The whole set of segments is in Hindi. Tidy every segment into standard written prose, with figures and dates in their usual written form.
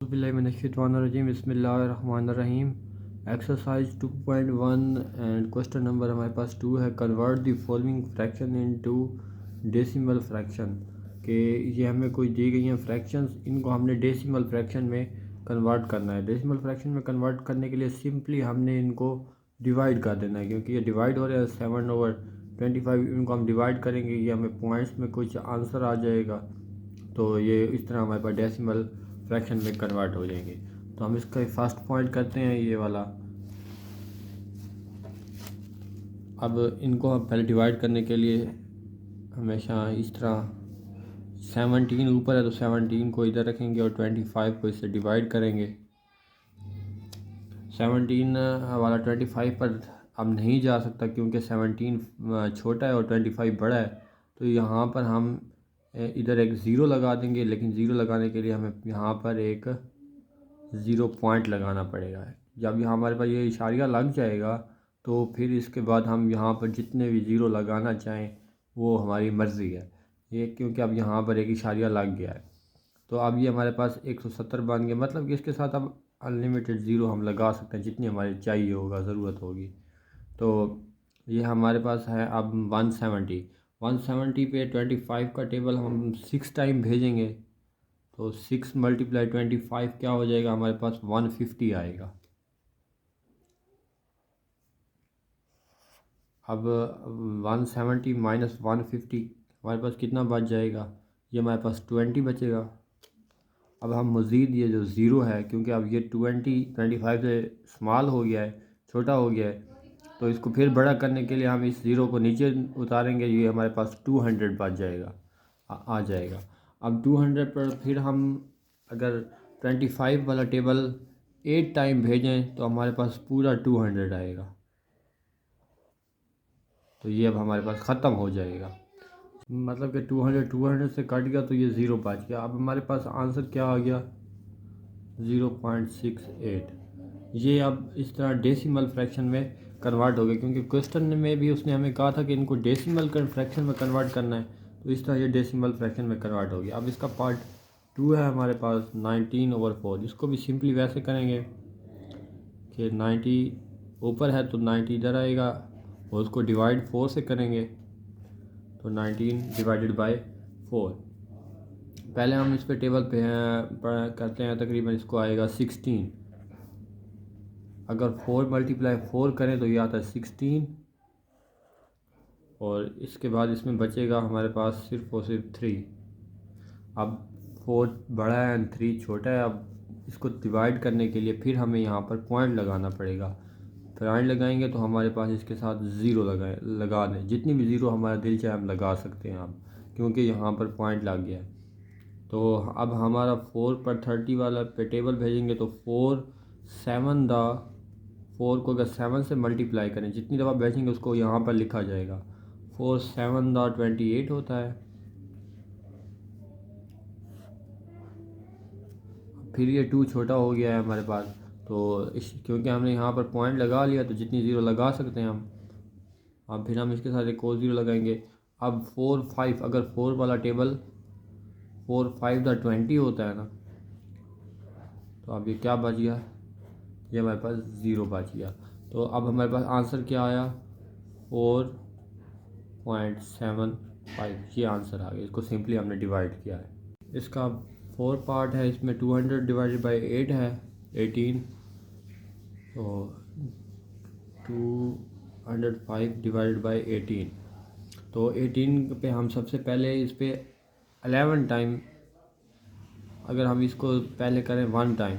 बिस्मिल्लाहिर्रहमानिर्रहीम। एक्सरसाइज 2.1 एंड क्वेश्चन नंबर हमारे पास 2 है। Convert the following fraction into decimal fraction. कि ये हमें कोई दी गई हैं फ्रैक्शंस, इनको हमने डेसिमल फ्रैक्शन में कन्वर्ट करना है। डेसिमल फ्रैक्शन में कन्वर्ट करने के लिए सिंपली हमने इनको डिवाइड कर देना है, क्योंकि ये डिवाइड हो रहा है 7/25। इनको हम डिवाइड करेंगे, ये हमें पॉइंट्स में कुछ आंसर आ जाएगा, तो ये इस तरह हमारे पास डेसिमल फ्रैक्शन में कन्वर्ट हो जाएंगे। तो हम इसका फर्स्ट पॉइंट करते हैं, ये वाला। अब इनको हम पहले डिवाइड करने के लिए हमेशा इस तरह 17 ऊपर है तो 17 को इधर रखेंगे और 25 को इससे डिवाइड करेंगे। 17 वाला 25 पर अब नहीं जा सकता, क्योंकि 17 छोटा है और 25 बड़ा है। तो यहाँ पर हम इधर एक ज़ीरो लगा देंगे, लेकिन ज़ीरो लगाने के लिए हमें यहाँ पर एक ज़ीरो पॉइंट लगाना पड़ेगा। जब यहाँ हमारे पास ये इशारिया लग जाएगा तो फिर इसके बाद हम यहाँ पर जितने भी ज़ीरो लगाना चाहें वो हमारी मर्ज़ी है। ये क्योंकि अब यहाँ पर एक इशारिया लग गया है, तो अब ये हमारे पास 170 बन गया। मतलब कि इसके साथ अब अनलिमिटेड ज़ीरो हम लगा सकते हैं, जितनी हमारी चाहिए होगा, ज़रूरत होगी। तो ये हमारे पास है अब 170 पे 25 का टेबल हम 6 टाइम भेजेंगे, तो 6 × 25 क्या हो जाएगा, हमारे पास 150 आएगा। अब 170 माइनस 150 हमारे पास कितना बच जाएगा, ये हमारे पास 20 बचेगा। अब हम मज़ीद ये जो ज़ीरो है, क्योंकि अब ये 25 से स्मॉल हो गया है, छोटा हो गया है, तो इसको फिर बड़ा करने के लिए हम इस ज़ीरो को नीचे उतारेंगे, ये हमारे पास 200 बच जाएगा, आ जाएगा। अब 200 पर फिर हम अगर 25 वाला टेबल 8 टाइम भेजें तो हमारे पास पूरा 200 आएगा। तो ये अब हमारे पास ख़त्म हो जाएगा, मतलब कि 200 से कट गया तो ये ज़ीरो बच गया। अब हमारे पास आंसर क्या आ गया, 0.68। ये अब इस तरह डेसिमल फ्रैक्शन में कन्वर्ट हो गया, क्योंकि क्वेश्चन में भी उसने हमें कहा था कि इनको डेसिमल फ्रैक्शन में कन्वर्ट करना है, तो इस तरह ये डेसिमल फ्रैक्शन में कन्वर्ट हो गया। अब इसका पार्ट 2 है हमारे पास 19/4। इसको भी सिंपली वैसे करेंगे कि 90 ऊपर है तो 90 इधर आएगा, और उसको डिवाइड 4 से करेंगे तो 19/4। पहले हम इस पे टेबल पे करते हैं, तकरीबन इसको आएगा 16। अगर 4 × 4 करें तो ये आता है 16, और इसके बाद इसमें बचेगा हमारे पास सिर्फ और सिर्फ 3। अब 4 बड़ा है एंड 3 छोटा है। अब इसको डिवाइड करने के लिए फिर हमें यहाँ पर पॉइंट लगाना पड़ेगा। पॉइंट लगाएंगे तो हमारे पास इसके साथ ज़ीरो लगा दें, जितनी भी ज़ीरो हमारा दिल चाहे हम लगा सकते हैं अब, क्योंकि यहाँ पर पॉइंट लग गया है। तो अब हमारा 4 पर 30 वाला पे टेबल भेजेंगे तो 4 को अगर 7 से मल्टीप्लाई करें, जितनी दफ़ा भेजेंगे उसको यहाँ पर लिखा जाएगा। 4 7 28 होता है। फिर ये 2 छोटा हो गया है हमारे पास, तो क्योंकि हमने यहाँ पर पॉइंट लगा लिया तो जितनी ज़ीरो लगा सकते हैं हम। अब फिर हम इसके साथ एक और ज़ीरो लगाएंगे। अब 4 5, अगर 4 वाला टेबल 4 5 20 होता है ना, तो अब ये क्या बच गया, ये हमारे पास ज़ीरो बच गया। तो अब हमारे पास आंसर क्या आया, 4.75। ये आंसर आ गया। इसको सिंपली हमने डिवाइड किया है। इसका 4 पार्ट है, इसमें 200 डिवाइडेड बाई 8 है 18, तो 205 डिवाइडेड बाई 18। तो 18 पे हम सबसे पहले इस पे 11 टाइम, अगर हम इसको पहले करें 1 टाइम,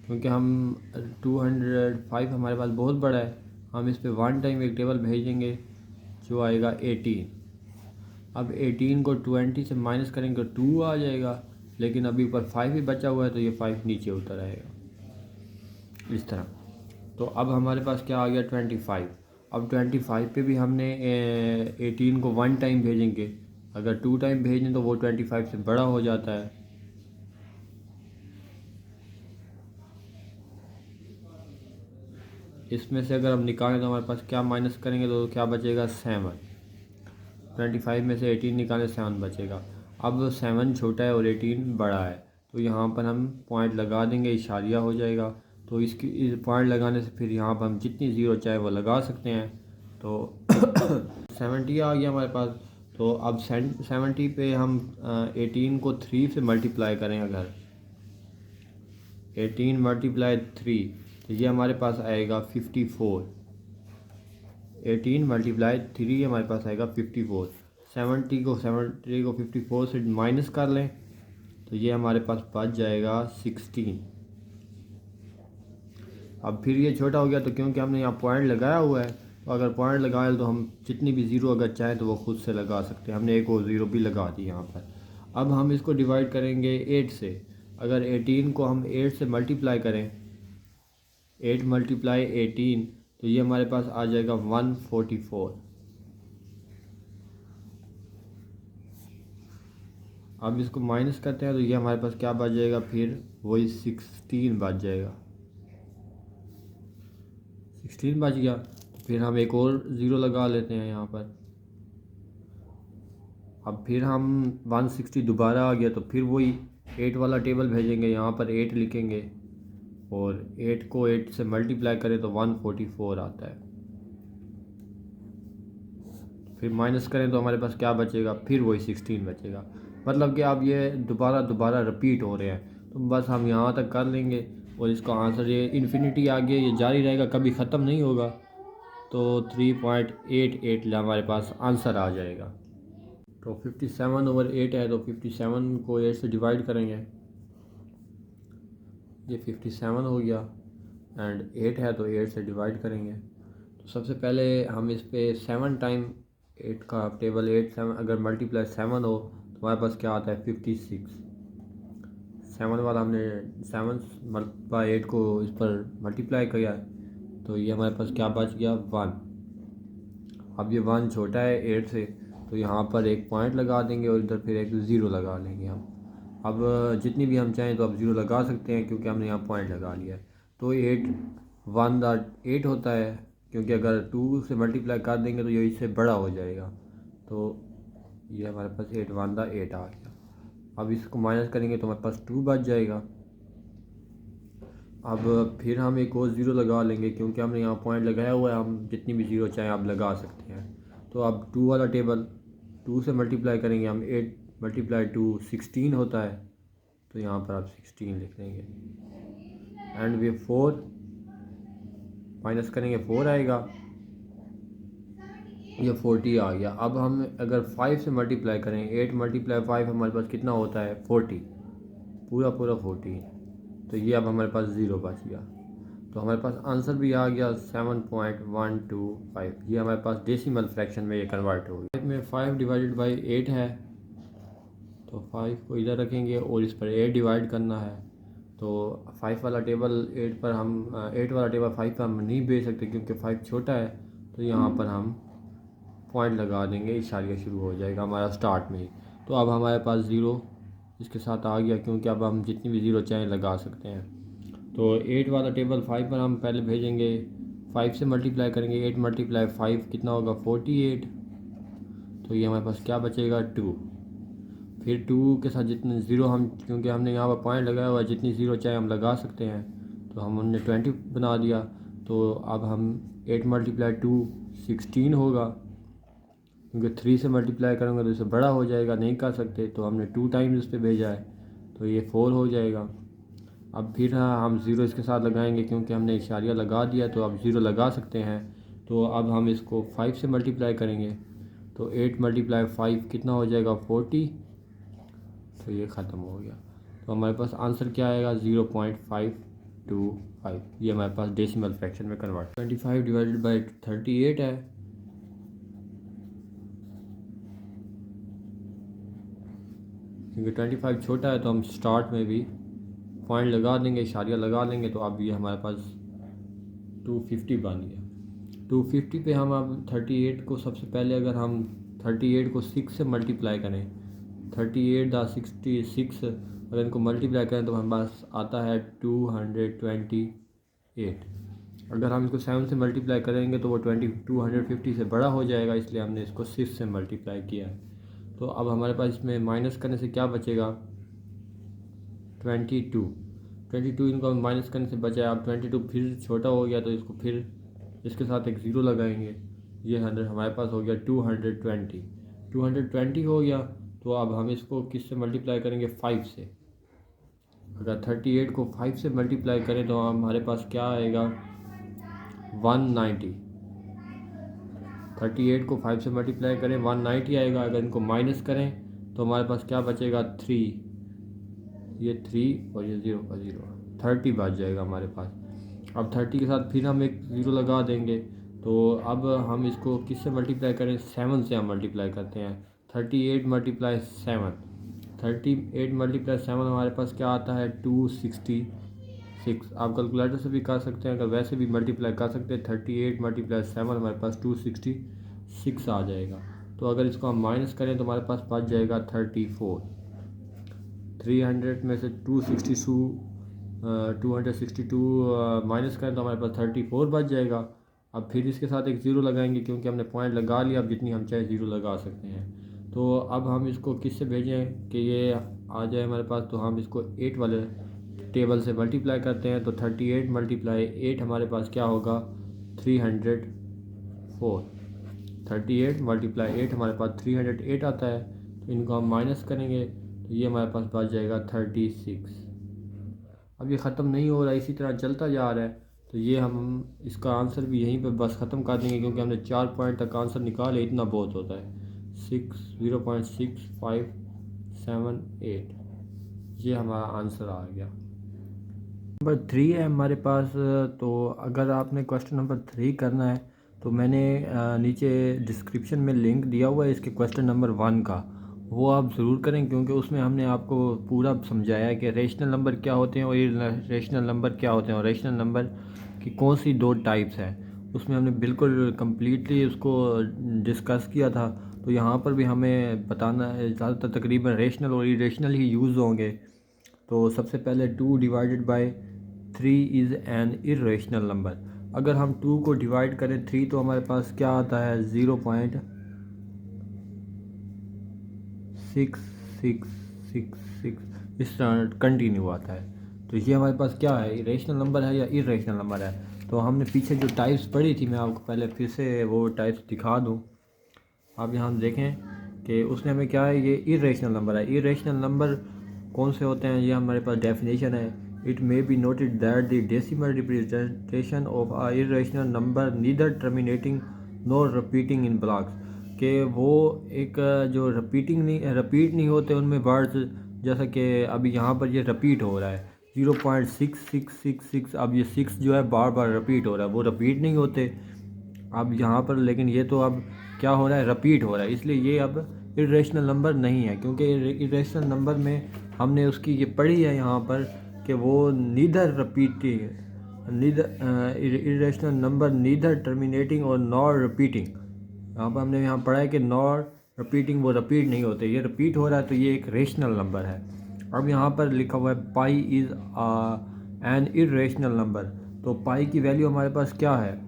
क्योंकि हम 205 हमारे पास बहुत बड़ा है, हम इस पे 1 टाइम एक टेबल भेजेंगे जो आएगा 18। अब 18 को 20 से माइनस करेंगे तो 2 आ जाएगा, लेकिन अभी ऊपर 5 ही बचा हुआ है तो ये 5 नीचे उतर आएगा इस तरह। तो अब हमारे पास क्या आ गया, 25। अब 25 पे भी हमने 18 को 1 टाइम भेजेंगे। अगर 2 टाइम भेजें तो वो 25 से बड़ा हो जाता है। इसमें से अगर हम निकालें तो हमारे पास क्या माइनस करेंगे तो क्या बचेगा, 7। 25 में से 18 निकालें 7 बचेगा। अब 7 छोटा है और 18 बड़ा है, तो यहाँ पर हम पॉइंट लगा देंगे, इशारिया हो जाएगा। तो इसकी इस पॉइंट लगाने से फिर यहाँ पर हम जितनी ज़ीरो चाहे वो लगा सकते हैं। तो 70 आ गया हमारे पास। तो अब 70 पे हम 18 को 3 से मल्टीप्लाई करें, अगर 18 मल्टीप्लाई 3 तो ये हमारे पास आएगा 54। 18 मल्टीप्लाई 3 हमारे पास आएगा 54। 70 को 54 से माइनस कर लें तो ये हमारे पास बच जाएगा 16। अब फिर ये छोटा हो गया तो क्योंकि हमने यहाँ पॉइंट लगाया हुआ है, तो अगर पॉइंट लगाए तो हम जितनी भी ज़ीरो अगर चाहें तो वो खुद से लगा सकते हैं। हमने एक और ज़ीरो भी लगा दी यहाँ पर। अब हम इसको डिवाइड करेंगे 8 से। अगर 18 को हम 8 से मल्टीप्लाई करें, 8 मल्टीप्लाई 18 तो ये हमारे पास आ जाएगा 144। अब इसको माइनस करते हैं तो ये हमारे पास क्या बच जाएगा, फिर वही 16 बच जाएगा। 16 बच गया। फिर हम एक और ज़ीरो लगा लेते हैं यहाँ पर। अब फिर हम 160 दोबारा आ गया तो फिर वही 8 वाला टेबल भेजेंगे, यहाँ पर 8 लिखेंगे और 8 को 8 से मल्टीप्लाई करें तो 144 आता है। फिर माइनस करें तो हमारे पास क्या बचेगा, फिर वही 16 बचेगा। मतलब कि अब ये दोबारा रिपीट हो रहे हैं। तो बस हम यहाँ तक कर लेंगे और इसका आंसर ये इन्फिनिटी आगे ये जारी रहेगा, कभी ख़त्म नहीं होगा। तो 3.88 हमारे पास आंसर आ जाएगा। तो 57/8 है तो 57 को 8 से डिवाइड करेंगे, ये 57 हो गया। एंड 8 है तो 8 से डिवाइड करेंगे। तो सबसे पहले हम इस पे 7 टाइम 8 का टेबल 7 अगर मल्टीप्लाई 7 हो तो हमारे पास क्या आता है 56। 7 वाला हमने 7 बाई 8 को इस पर मल्टीप्लाई किया तो ये हमारे पास क्या बच गया 1। अब ये 1 छोटा है 8 से तो यहाँ पर एक पॉइंट लगा देंगे और इधर फिर एक ज़ीरो लगा लेंगे हम। अब जितनी भी हम चाहें तो अब ज़ीरो लगा सकते हैं क्योंकि हमने यहाँ पॉइंट लगा लिया है। तो 8 होता है क्योंकि अगर 2 से मल्टीप्लाई कर देंगे तो ये इससे बड़ा हो जाएगा। तो ये हमारे पास 8 आ गया। अब इसको माइनस करेंगे तो हमारे पास 2 बच जाएगा। अब फिर हम एक और ज़ीरो लगा लेंगे क्योंकि हमने यहाँ पॉइंट लगाया हुआ है, हम जितनी भी ज़ीरो चाहें आप लगा सकते हैं। तो अब 2 वाला टेबल 2 से मल्टीप्लाई करेंगे हम, 8 मल्टीप्लाई 2 16 होता है तो यहाँ पर आप 16 लिख देंगे। एंड वे 4 माइनस करेंगे 4 आएगा, ये 40 आ गया। अब हम अगर 5 से मल्टीप्लाई करें 8 मल्टीप्लाई 5 हमारे पास कितना होता है 40, पूरा 40। तो ये अब हमारे पास ज़ीरो बच गया। तो हमारे पास आंसर भी आ गया 7.125। ये हमारे पास डेसिमल फ्रैक्शन में ये कन्वर्ट हो गया। में 5 डिवाइडेड बाई 8 है तो 5 को इधर रखेंगे और इस पर 8 डिवाइड करना है। तो 5 वाला टेबल 8 पर हम 8 वाला टेबल 5 पर हम नहीं भेज सकते क्योंकि 5 छोटा है। तो यहाँ पर हम पॉइंट लगा देंगे, इशारिया शुरू हो जाएगा हमारा स्टार्ट में ही। तो अब हमारे पास ज़ीरो इसके साथ आ गया क्योंकि अब हम जितनी भी ज़ीरो चाहें लगा सकते हैं। तो 8 वाला टेबल 5 पर हम पहले भेजेंगे, 5 से मल्टीप्लाई करेंगे, 8 मल्टीप्लाई 5 कितना होगा 48। तो ये हमारे पास क्या बचेगा 2। फिर 2 के साथ जितने ज़ीरो हम क्योंकि हमने यहाँ पर पॉइंट लगाया हुआ है जितनी ज़ीरो चाहे हम लगा सकते हैं तो हमने 20 बना दिया। तो अब हम 8 मल्टीप्लाई 2 16 होगा क्योंकि 3 से मल्टीप्लाई करेंगे तो इससे बड़ा हो जाएगा, नहीं कर सकते। तो हमने 2 टाइम्स इस पर भेजा है तो ये 4 हो जाएगा। अब फिर हम ज़ीरो इसके साथ लगाएंगे क्योंकि हमने इशारिया लगा दिया तो अब ज़ीरो लगा सकते हैं। तो अब हम इसको 5 से मल्टीप्लाई करेंगे तो 8 मल्टीप्लाई 5 कितना हो जाएगा 40। तो ये ख़त्म हो गया। तो हमारे पास आंसर क्या आएगा 0.525। ये हमारे पास डेसिमल फ्रैक्शन में कन्वर्ट। 25 डिवाइडेड बाई 38 है क्योंकि 25 छोटा है तो हम स्टार्ट में भी पॉइंट लगा देंगे, इशारिया लगा लेंगे। तो अब ये हमारे पास 250 बन गया। 250 पे हम अब 38 को सबसे पहले अगर हम 38 को 6 से मल्टीप्लाई करें, 38 अगर इनको मल्टीप्लाई करें तो हमारे पास आता है 228। अगर हम इसको 7 से मल्टीप्लाई करेंगे तो वो 250 से बड़ा हो जाएगा, इसलिए हमने इसको 6 से मल्टीप्लाई किया है। तो अब हमारे पास इसमें माइनस करने से क्या बचेगा 22 इनको हम माइनस करने से बचा है। अब 22 फिर छोटा हो गया तो इसको फिर इसके साथ एक ज़ीरो लगाएंगे। ये 100 हमारे पास हो गया 220 हो गया। तो अब हम इसको किस से मल्टीप्लाई करेंगे? 5 से। अगर 38 को 5 से मल्टीप्लाई करें तो हमारे पास क्या आएगा? 190। 38 को 5 से मल्टीप्लाई करें 190 आएगा। अगर इनको माइनस करें तो हमारे पास क्या बचेगा? 3। ये 3 और ये 0 का 0, 30 बच जाएगा हमारे पास। अब 30 के साथ फिर हम एक ज़ीरो लगा देंगे। तो अब हम इसको किस से मल्टीप्लाई करें? 7 से हम मल्टीप्लाई करते हैं। 38 मल्टीप्लाई 7, 38 मल्टीप्लाई 7 हमारे पास क्या आता है? 266। आप कैलकुलेटर से भी कर सकते हैं, अगर वैसे भी मल्टीप्लाई कर सकते हैं। 38 मल्टीप्लाई 7 हमारे पास 266 आ जाएगा। तो अगर इसको हम माइनस करें तो हमारे पास बच जाएगा 34। 300 में से 262 माइनस करें तो हमारे पास 34 बच जाएगा। अब फिर इसके साथ एक ज़ीरो लगाएंगे क्योंकि हमने पॉइंट लगा लिया। अब जितनी हम चाहे ज़ीरो लगा सकते हैं। तो अब हम इसको किस से भेजें कि ये आ जाए हमारे पास? तो हम इसको 8 वाले टेबल से मल्टीप्लाई करते हैं। तो 38 मल्टीप्लाई 8 हमारे पास क्या होगा? 304। 38 मल्टीप्लाई 8 हमारे पास 308 आता है। तो इनको हम माइनस करेंगे तो ये हमारे पास बच जाएगा 36। अब ये ख़त्म नहीं हो रहा, इसी तरह चलता जा रहा है। तो ये हम इसका आंसर भी यहीं पे बस ख़त्म कर देंगे क्योंकि हमने 4 पॉइंट तक आंसर निकाले, इतना बहुत होता है। 0.6578 ये हमारा आंसर आ गया। नंबर 3 है हमारे पास। तो अगर आपने क्वेश्चन नंबर 3 करना है तो मैंने नीचे डिस्क्रिप्शन में लिंक दिया हुआ है इसके क्वेश्चन नंबर 1 का, वो आप ज़रूर करें क्योंकि उसमें हमने आपको पूरा समझाया है कि रेशनल नंबर क्या होते हैं और इर्रेशनल नंबर क्या होते हैं और रेशनल नंबर की कौन सी 2 टाइप्स हैं। उसमें हमने बिल्कुल कम्प्लीटली उसको डिस्कस किया था। तो यहाँ पर भी हमें बताना है, ज़्यादातर तकरीबन रेशनल और इर्रेशनल ही यूज़ होंगे। तो सबसे पहले 2 divided by 3 is an irrational number. अगर हम 2 को डिवाइड करें 3 तो हमारे पास क्या आता है? 0.6666 इस तरह कंटिन्यू आता है। तो ये हमारे पास क्या है? रेशनल नंबर है या इर्रेशनल नंबर है? तो हमने पीछे जो टाइप्स पढ़ी थी, मैं आपको पहले फिर से वो टाइप्स दिखा दूँ। आप यहाँ देखें कि उसने हमें क्या है? ये इर्रेशनल नंबर है। इर्रेशनल नंबर कौन से होते हैं? ये हमारे पास डेफिनेशन है। It may be noted that the decimal representation of a irrational number neither terminating nor repeating in blocks, कि वो एक जो रिपीट नहीं होते उनमें वर्ड्स, जैसा कि अभी यहाँ पर ये रिपीट हो रहा है 0.6666। अब ये 6 जो है बार बार रिपीट हो रहा है, वो रिपीट नहीं होते अब यहाँ पर, लेकिन ये तो अब क्या हो रहा है? रिपीट हो रहा है, इसलिए ये अब इर्रेशनल नंबर नहीं है। क्योंकि इर्रेशनल नंबर में हमने उसकी ये पढ़ी है यहाँ पर कि वो neither repeating, neither irrational number neither terminating और नॉर रिपीटिंग। यहाँ पर हमने यहाँ पढ़ा है कि नॉर रिपीटिंग, वो रिपीट नहीं होते, ये रिपीट हो रहा है तो ये एक रेशनल नंबर है। अब यहाँ पर लिखा हुआ है पाई इज़ एन इर्रेशनल नंबर। तो पाई की वैल्यू हमारे पास क्या है?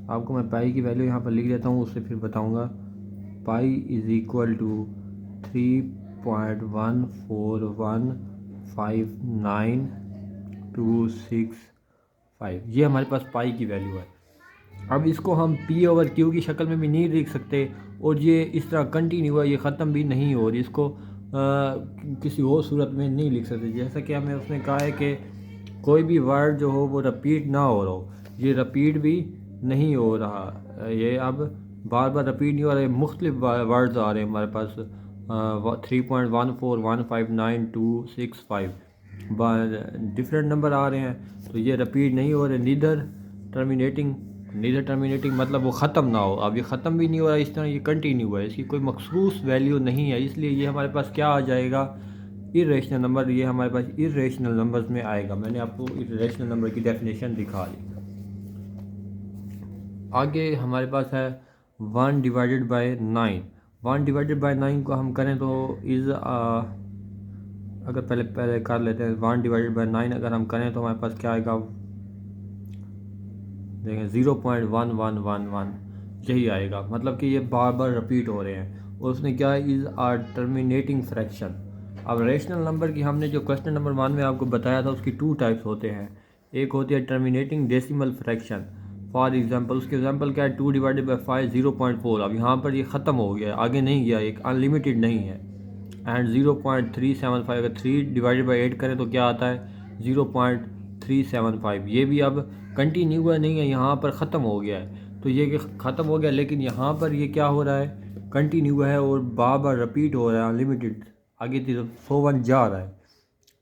आपको मैं पाई की वैल्यू यहाँ पर लिख देता हूँ, उससे फिर बताऊँगा। पाई इज़ इक्वल टू 3.1415925, ये हमारे पास पाई की वैल्यू है। अब इसको हम पी ओवर क्यू की शक्ल में भी नहीं लिख सकते और ये इस तरह कंटिन्यू है, ये ख़त्म भी नहीं हो रही, इसको किसी और सूरत में नहीं लिख सकते। जैसा कि हमें उसने कहा है कि कोई भी वर्ड जो हो वो रिपीट ना हो रहा हो, ये रिपीट भी नहीं हो रहा, ये अब बार बार रिपीट नहीं हो रहा है, मुख्तलिफ वर्ड्स आ रहे हैं हमारे पास 3.1415925 डिफरेंट नंबर आ रहे हैं। तो ये रिपीट नहीं हो रहे। नीदर टर्मिनेटिंग मतलब वो ख़त्म ना हो। अब ये ख़त्म भी नहीं हो रहा, इस तरह ये कंटिन्यू है, इसकी कोई मखसूस वैल्यू नहीं है, इसलिए ये हमारे पास क्या आ जाएगा? Irrational number. ये हमारे पास इर्रेशनल नंबर्स में आएगा। मैंने आपको इर्रेशनल नंबर की डेफिनेशन दिखा दी। आगे हमारे पास है 1 डिवाइडेड बाय 9। 1 डिवाइडेड बाय 9 को हम करें तो अगर पहले कर लेते हैं 1 डिवाइडेड बाय 9 अगर हम करें तो हमारे पास क्या आएगा? देखें 0.1111 यही आएगा, मतलब कि ये बार बार रिपीट हो रहे हैं। और उसने क्या है? Is are terminating fraction. अब रेशनल नंबर की हमने जो क्वेश्चन नंबर 1 में आपको बताया था उसकी 2 टाइप्स होते हैं। एक होती है terminating decimal fraction. For example उसके एग्जांपल क्या है, 2 डिवाइडेड बाई 5 0.4। अब यहाँ पर ये ख़त्म हो गया है, आगे नहीं गया, एक अनलिमिटेड नहीं है। एंड 0.375 अगर 3 डिवाइडेड बाई 8 करें तो क्या आता है 0.375। ये भी अब कंटिन्यू हुआ नहीं है, यहाँ पर ख़त्म हो गया है। तो ये ख़त्म हो गया, लेकिन यहाँ पर ये क्या हो रहा है, कंटिन्यू है और बार बार रिपीट हो रहा है, अनलिमिटेड आगे की तरफ 101 जा रहा है।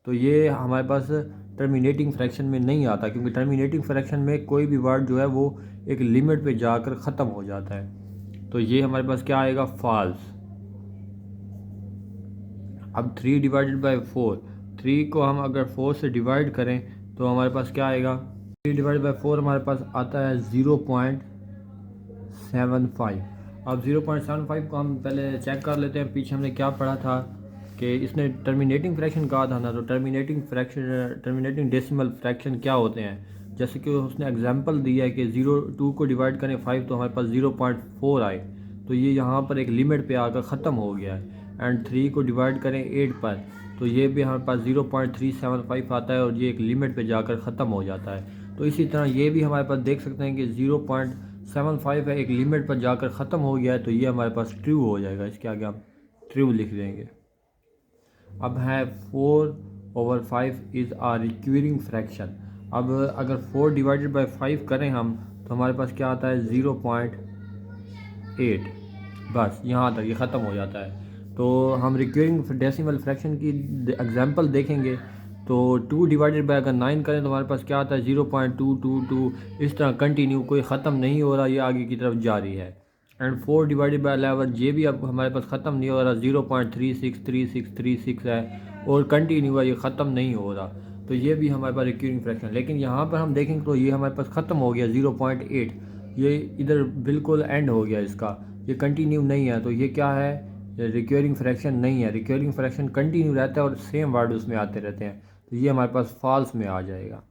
तो ये हमारे पास टर्मिनेटिंग फ्रैक्शन में नहीं आता, क्योंकि टर्मिनेटिंग फ्रैक्शन में कोई भी वर्ड जो है वो एक लिमिट पे जाकर ख़त्म हो जाता है। तो ये हमारे पास क्या आएगा, फॉल्स। अब 3 डिवाइडेड बाई 4, 3 को हम अगर 4 से डिवाइड करें तो हमारे पास क्या आएगा, 3 डिवाइडेड बाई 4 हमारे पास आता है 0.75। अब 0.75 को हम पहले चेक कर लेते हैं, पीछे हमने क्या पढ़ा था कि इसने टर्मिनेटिंग फ्रैक्शन कहा था ना। तो टर्मिनेटिंग डेसिमल फ्रैक्शन क्या होते हैं, जैसे कि उसने एग्जांपल दिया है कि 2 को डिवाइड करें 5 तो हमारे पास 0.4 आए। तो ये यहाँ पर एक लिमिट पे आकर ख़त्म हो गया है। एंड 3 को डिवाइड करें 8 पर तो ये भी हमारे पास 0.375 आता है और ये एक लिमिट पे जाकर ख़त्म हो जाता है। तो इसी तरह ये भी हमारे पास देख सकते हैं कि 0.75 है, एक लिमिट पर जाकर ख़त्म हो गया है। तो ये हमारे पास ट्रू हो जाएगा, इसके आगे हम ट्रू लिख देंगे। अब है 4/5 इज़ आ रिक्यूरिंग फ्रैक्शन। अब अगर 4 डिवाइडेड बाई 5 करें हम तो हमारे पास क्या आता है 0.8। बस यहाँ तक ये ख़त्म हो जाता है। तो हम रिक्यूरिंग डेसिमल फ्रैक्शन की एग्जांपल देखेंगे तो 2 डिवाइडेड बाई अगर 9 करें तो हमारे पास क्या आता है 0.222। इस तरह कंटिन्यू, कोई ख़त्म नहीं हो रहा, ये आगे की तरफ जारी है। एंड 4 डिवाइडेड बाई 11 ये भी अब हमारे पास ख़त्म नहीं हो रहा, 0.363636 है और कंटिन्यू है, ये ख़त्म नहीं हो रहा। तो ये भी हमारे पास रिक्यूरिंग फ्रैक्शन। लेकिन यहाँ पर हम देखेंगे तो ये हमारे पास ख़त्म हो गया 0.8, ये इधर बिल्कुल एंड हो गया इसका, ये कंटिन्यू नहीं है। तो ये क्या है, ये रिक्यूरिंग फ्रैक्शन नहीं है। रिक्यूरिंग फ्रैक्शन कंटिन्यू रहता है और सेम वर्ड उसमें आते रहते हैं। तो ये हमारे पास फॉल्स में आ जाएगा।